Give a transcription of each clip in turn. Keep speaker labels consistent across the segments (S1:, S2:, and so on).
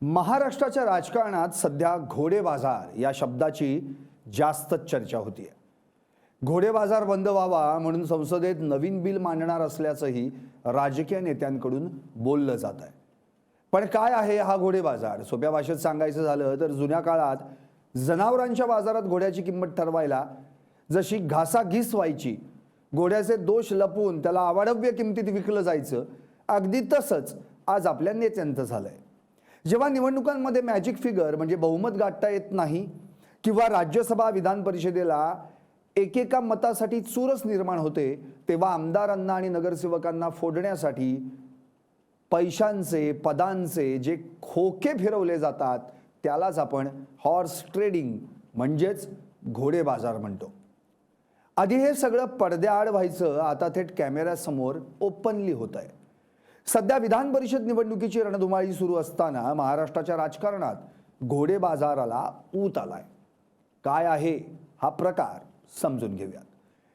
S1: महाराष्ट्राच्या राजकारणात सध्या घोडे बाजार या शब्दाची जास्त चर्चा होतीये। घोडे बाजार बंद व्हावा म्हणून संसदेत नवीन बिल मांडणार असल्याचंही राजकीय नेत्यांकडून बोललं जात आहे। पण काय आहे हा घोडे बाजार? सोप्या भाषेत सांगायचं झालं तर जुन्या काळात जनावरांच्या बाजारात घोड्याची किंमत ठरवायला जशी घासाघीस व्हायची, घोड्याचे दोष लपवून त्याला अवाढव्य किमतीत विकलं जायचं, अगदी तसंच आज आपल्या नेत्यांचं झालंय। जेव्हा निवडणुकांमध्ये मॅजिक फिगर म्हणजे बहुमत गाठता येत नाही किंवा राज्यसभा विधान परिषदेला एकेका मतासाठी चुरस निर्माण होते, तेव्हा आमदारांना आणि नगरसेवकांना फोडण्यासाठी पैशांचे पदांचे जे खोके फिरवले जातात त्यालाच आपण हॉर्स ट्रेडिंग म्हणजेच घोडे बाजार म्हणतो। आधी हे सगळं पडद्याआड व्हायचं, आता थेट कॅमेऱ्यासमोर ओपनली होत आहे। सध्या विधान परिषद निवडणुकीची रणधुमाळी सुरू असताना महाराष्ट्राच्या राजकारणात घोडे बाजाराला ऊत आलाय। काय आहे हा प्रकार समजून घेऊयात।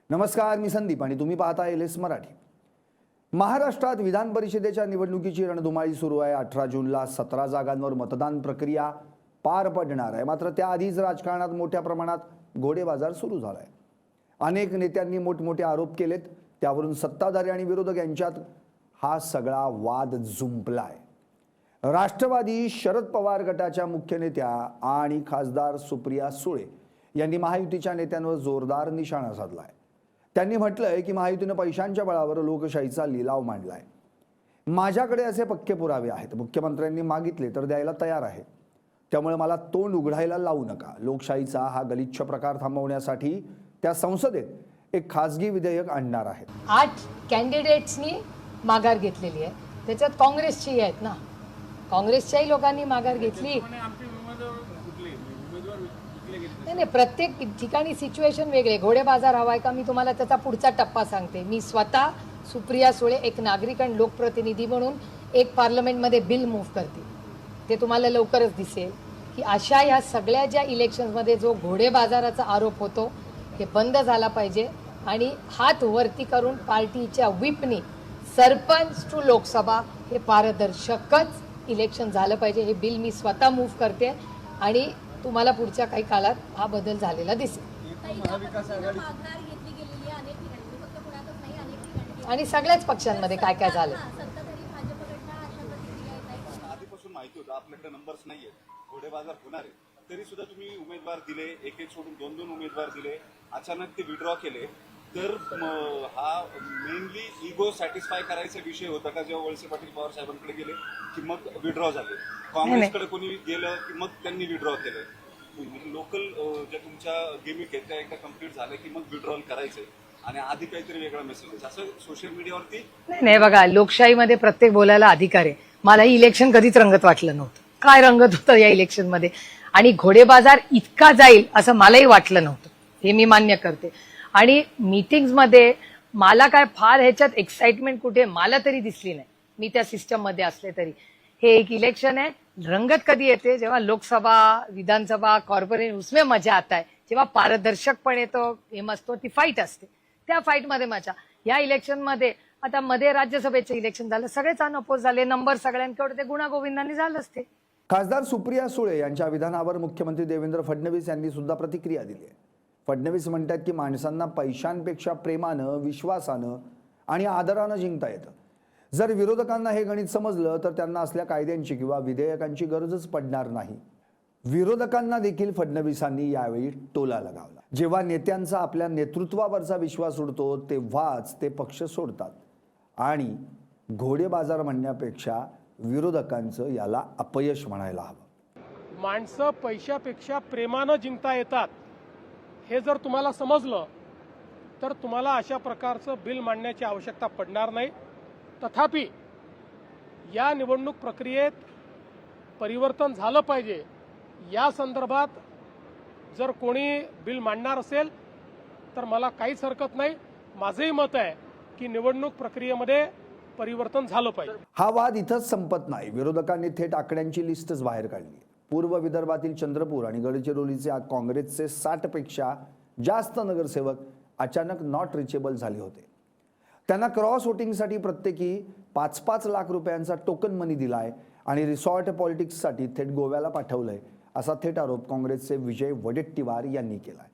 S1: नमस्कार, मी संदीप आणि तुम्ही पाहताय LS मराठी। महाराष्ट्रात विधान परिषदेच्या निवडणुकीची रणधुमाळी सुरू आहे। 18 जूनला 17 जागांवर मतदान प्रक्रिया पार पडणार आहे। मात्र त्याआधीच राजकारणात मोठ्या प्रमाणात घोडे बाजार सुरू झालाय। अनेक नेत्यांनी मोठमोठे आरोप केलेत, त्यावरून सत्ताधारी आणि विरोधक यांच्यात हा सगळा वाद जुंपलाय। राष्ट्रवादी शरद पवार गटाच्या मुख्य नेत्या आणि खासदार सुप्रिया सुळे यांनी महायुतीच्या नेत्यांवर जोरदार निशाणा साधलाय। त्यांनी म्हटलंय की महायुतीने पैशांच्या बळावर लोकशाहीचा लिलाव मांडलाय। माझ्याकडे असे पक्के पुरावे आहेत, मुख्यमंत्र्यांनी मागितले तर द्यायला तयार आहे, त्यामुळे मला तोंड उघडायला लावू नका। लोकशाहीचा हा गलिच्छ प्रकार थांबवण्यासाठी त्या संसदेत एक खासगी विधेयक आणणार आहेत।
S2: 8 कॅन्डिडेट्सनी माघार घेतलेली आहे, त्याच्यात काँग्रेसची आहेत ना, काँग्रेसच्याही लोकांनी माघार घेतली। नाही, प्रत्येक ठिकाणी सिच्युएशन वेगळे। घोडे बाजार हवाय का? मी तुम्हाला त्याचा पुढचा टप्पा सांगते। मी स्वतः सुप्रिया सुळे एक नागरिक आणि लोकप्रतिनिधी म्हणून एक पार्लमेंटमध्ये बिल मूव्ह करते, ते तुम्हाला लवकरच दिसेल की अशा या सगळ्या ज्या इलेक्शन्समध्ये जो घोडे बाजाराचा आरोप होतो हे बंद झाला पाहिजे आणि हात वरती करून पार्टीच्या व्हिपनी सरपंच टू लोकसभा हे पारदर्शकच इलेक्शन झालं पाहिजे। हे बिल मी स्वतः मूव्ह करते आणि तुम्हाला पुढच्या काही काळात हा बदल झालेला दिसेल। आणि सगळ्याच पक्षांमध्ये काय काय झालं
S3: आधीपासून माहिती होतं, आपल्याकडे नंबर्स नाहीये, घोडे बाजार होणार आहे, तरी सुद्धा तुम्ही उमेदवार दिले, एक एक सोडून 2-2 उमेदवार दिले, अचानक ते विड्रॉ केले। तर हा मेनली इगो सॅटिस्फाय करायचा विषय होता का? जेव्हा वळसे पाटील पवार साहेबांकडे गेले की मग विड्रॉ झाले, काँग्रेसकडे कोणी गेलं की मग त्यांनी विड्रॉ केलं। म्हणजे लोकल ज्या तुमच्या गेमिक आहेत त्या एकदा कम्प्लीट झाल्या की मग विड्रॉल करायचंय आणि आधी काहीतरी वेगळा मेसेज असं सोशल मीडियावरती।
S2: नाही बघा, लोकशाहीमध्ये प्रत्येक बोलायला अधिकार आहे। मलाही इलेक्शन कधीच रंगत वाटलं नव्हतं, काय रंगत होतं या इलेक्शनमध्ये, आणि घोडे बाजार इतका जाईल असं मलाही वाटलं नव्हतं, हे मी मान्य करते। आणि मीटिंग्समध्ये मला काय फार ह्याच्यात एक्साइटमेंट कुठे मला तरी दिसली नाही, मी त्या सिस्टम मध्ये असले तरी। हे एक इलेक्शन आहे, रंगत कधी येते? जेव्हा लोकसभा, विधानसभा, कॉर्पोरेशन उसमें मजा आता है, जेव्हा पारदर्शकपण येतो, गेम असतो, ती फाईट असते, त्या फाईटमध्ये मजा। या इलेक्शनमध्ये आता मध्ये राज्यसभेचं इलेक्शन झालं, सगळेच अनअपोज झाले, नंबर सगळ्यांकडे ते गुणागोविंदांनी झालं असते।
S1: खासदार सुप्रिया सुळे यांच्या विधानावर मुख्यमंत्री देवेंद्र फडणवीस यांनी सुद्धा प्रतिक्रिया दिली आहे। फडणवीस म्हणतात की माणसांना पैशांपेक्षा प्रेमानं, विश्वासानं आणि आदरानं जिंकता येतं। जर विरोधकांना हे गणित समजलं तर त्यांना असल्या कायद्यांची किंवा विधेयकांची गरजच पडणार नाही। विरोधकांना देखील फडणवीसांनी यावेळी टोला लगावला। जेव्हा नेत्यांचा आपल्या नेतृत्वावरचा विश्वास उडतो तेव्हाच ते पक्ष सोडतात आणि घोडे बाजार म्हणण्यापेक्षा विरोधकांचं याला अपयश म्हणायला हवं।
S4: माणसं पैशापेक्षा प्रेमानं जिंकता येतात हे जर तुम्हाला समजलं तर तुम्हाला अशा प्रकारचं बिल मांडण्याची आवश्यकता पडणार नाही। तथापि या निवडणूक प्रक्रियेत परिवर्तन झालं पाहिजे, या संदर्भात जर कोणी बिल मांडणार असेल तर मला काहीच हरकत नाही। माझंही मत आहे की निवडणूक प्रक्रियेमध्ये परिवर्तन झालं पाहिजे।
S1: हा वाद इथंच संपत नाही। विरोधकांनी थेट आकड्यांची लिस्टच बाहेर काढली। पूर्व विदर्भातील चंद्रपूर आणि गडचिरोलीचे काँग्रेसचे 60 पेक्षा जास्त नगरसेवक अचानक नॉट रिचेबल झाले होते। त्यांना क्रॉस वोटिंगसाठी प्रत्येकी 5-5 लाख रुपयांचा टोकन मनी दिलाय आणि रिसॉर्ट पॉलिटिक्ससाठी थेट गोव्याला पाठवलंय असा थेट आरोप काँग्रेसचे विजय वडेट्टीवार यांनी केलाय.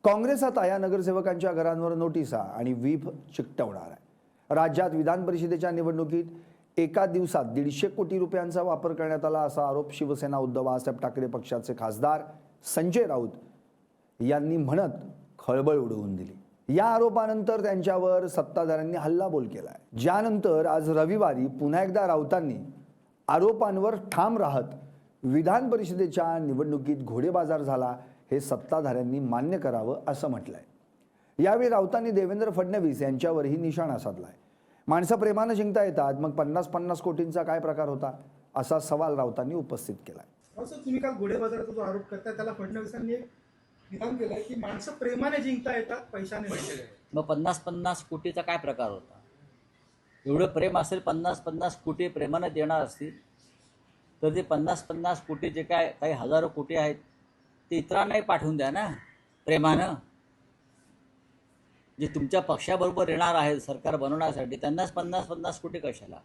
S1: काँग्रेस आता या नगरसेवकांच्या घरांवर नोटिसा आणि व्हीप चिकटवणार आहे. राज्यात विधान परिषदेच्या निवडणुकीत एका दिवसात 150 कोटी रुपयांचा वापर करण्यात आला असा आरोप शिवसेना उद्धव बाळासाहेब ठाकरे पक्षाचे खासदार संजय राऊत यांनी म्हणत खळबळ उडवून दिली. या आरोपानंतर त्यांच्यावर सत्ताधाऱ्यांनी हल्लाबोल केलाय. ज्यानंतर आज रविवारी पुन्हा एकदा राऊतांनी आरोपांवर ठाम राहत विधान परिषदेच्या निवडणुकीत घोडेबाजार झाला हे सत्ताधाऱ्यांनी मान्य करावं असं म्हटलंय. यावेळी राऊतांनी देवेंद्र फडणवीस यांच्यावरही निशाणा साधलाय. माणसं प्रेमानं जिंकता येतात, मग 50-50 कोटींचा काय प्रकार होता असा सवाल राऊतांनी उपस्थित केलाय.
S5: असं तुम्ही काल घोडेबाजाराचा जो आरोप करताय त्याला फडणवीसांनी एक विधान केलंय की माणसं प्रेमाने जिंकता येतात, पैशाने नाही.
S6: मग 50-50 कोटीचा काय प्रकार होता? एवढं प्रेम असेल, 50-50 कोटी प्रेमानं देणार असतील तर ते 50-50 कोटी जे काय काही हजारो कोटी आहेत ते इतरांनाही पाठवून द्या ना प्रेमानं. जे तुमच्या पक्षाबरोबर येणार आहेत सरकार बनवण्यासाठी त्यांनाच 50-50 कोटी कशाला?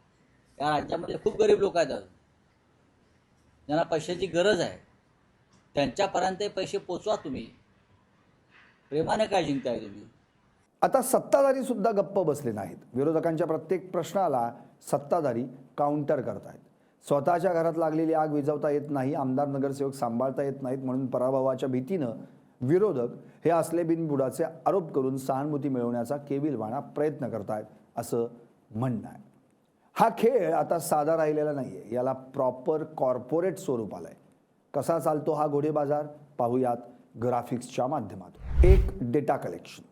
S6: या राज्यामध्ये खूप गरीब लोक आहेत अजून, ज्यांना पैशाची गरज आहे, त्यांच्यापर्यंत पैसे पोचवा तुम्ही. प्रेमाने काय जिंकताय तुम्ही?
S1: आता सत्ताधारी सुद्धा गप्प बसले नाहीत. विरोधकांच्या प्रत्येक प्रश्नाला सत्ताधारी काउंटर करतायत. स्वतःच्या घरात लागलेली आग विझवता येत नाही, आमदार नगरसेवक सांभाळता येत नाहीत म्हणून पराभवाच्या भीतीनं विरोधक हे असले बिनबुडाचे आरोप करून सहानुभूती मिळवण्याचा केविलवाणा प्रयत्न करतायत असं म्हणणं आहे. हा खेळ आता साधा राहिलेला नाहीये, याला प्रॉपर कॉर्पोरेट स्वरूप आलंय. कसा चालतो हा घोडे बाजार पाहूयात ग्राफिक्सच्या माध्यमातून. 1. Data collection.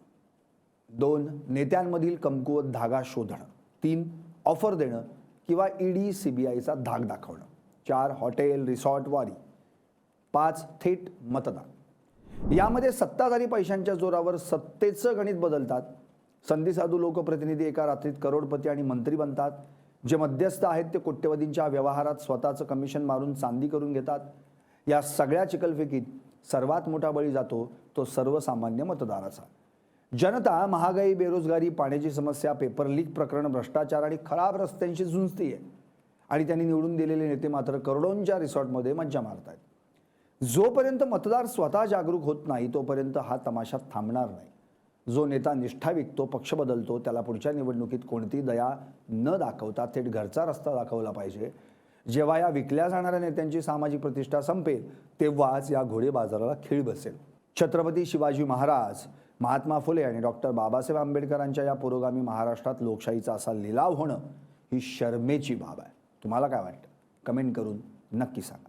S1: 2. नेत्यांमधील कमकुवत धागा शोधणं. 3. ऑफर देणं किंवा ईडी सीबीआयचा धाक दाखवणं. 4. हॉटेल रिसॉर्ट वारी. 5. थेट मतदान. यामध्ये सत्ताधारी पैशांच्या जोरावर सत्तेचं गणित बदलतात. संधीसाधू लोकप्रतिनिधी एका रात्रीत करोडपती आणि मंत्री बनतात. जे मध्यस्थ आहेत ते कोट्यवधींच्या व्यवहारात स्वतःचं कमिशन मारून चांदी करून घेतात. या सगळ्या चिकलफेकीत सर्वात मोठा बळी जातो तो सर्वसामान्य मतदाराचा. जनता महागाई, बेरोजगारी, पाण्याची समस्या, पेपर लीक प्रकरण, भ्रष्टाचार आणि खराब रस्त्यांशी झुंजतीये आणि त्यांनी निवडून दिलेले नेते मात्र करोडोंच्या रिसॉर्टमध्ये मज्जा मारतायत. जोपर्यंत मतदार स्वतः जागरूक होत नाही तोपर्यंत हा तमाशा थांबणार नाही. जो नेता निष्ठा विकतो, पक्ष बदलतो, त्याला पुढच्या निवडणुकीत कोणती दया न दाखवता थेट घरचा रस्ता दाखवला पाहिजे. जेव्हा या विकल्या जाणाऱ्या नेत्यांची सामाजिक प्रतिष्ठा संपेल तेव्हाच या घोडे बाजाराला खीळ बसेल. छत्रपती शिवाजी महाराज, महात्मा फुले आणि डॉक्टर बाबासाहेब आंबेडकरांच्या या पुरोगामी महाराष्ट्रात लोकशाहीचा असा लिलाव होणं ही शरमेची बाब आहे. तुम्हाला काय वाटतं? कमेंट करून नक्की सांगा.